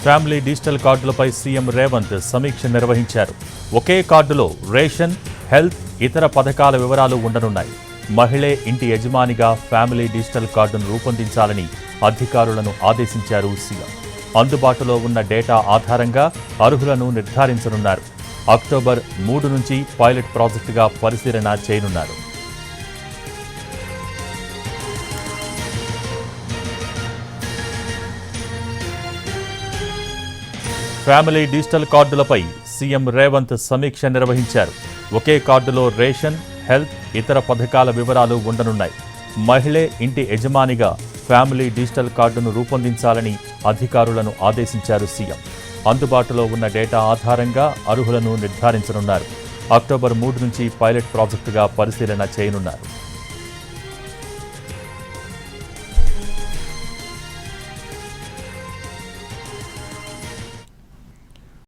Family digital కార్డులపై CM Revanth సమీక్ష నిర్వహించారు. ఒకే కార్డులో రేషన్, హెల్త్, ఇతర పథకాల వివరాలు ఉండనున్నాయి. మహిళే ఇంటి యజమానిగా ఫ్యామిలీ డిజిటల్ కార్డును రూపొందించాలని అధికారులను ఆదేశించారు సీఎం. అందుబాటులో ఉన్న డేటా ఆధారంగా అర్హులను నిర్ధారించనున్నారు. అక్టోబర్ 3 నుంచి పైలట్ ప్రాజెక్టుగా పరిశీలన చేయనున్నారు. ఫ్యామిలీ డిజిటల్ కార్డులపై సీఎం రేవంత్ సమీక్ష నిర్వహించారు. ఒకే కార్డులో రేషన్, హెల్త్, ఇతర పథకాల వివరాలు ఉండనున్నాయి. మహిళే ఇంటి యజమానిగా ఫ్యామిలీ డిజిటల్ కార్డును రూపొందించాలని అధికారులను ఆదేశించారు సీఎం. అందుబాటులో ఉన్న డేటా ఆధారంగా అర్హులను నిర్ధారించనున్నారు. అక్టోబర్ 3 నుంచి పైలట్ ప్రాజెక్టుగా పరిశీలన చేయనున్నారు.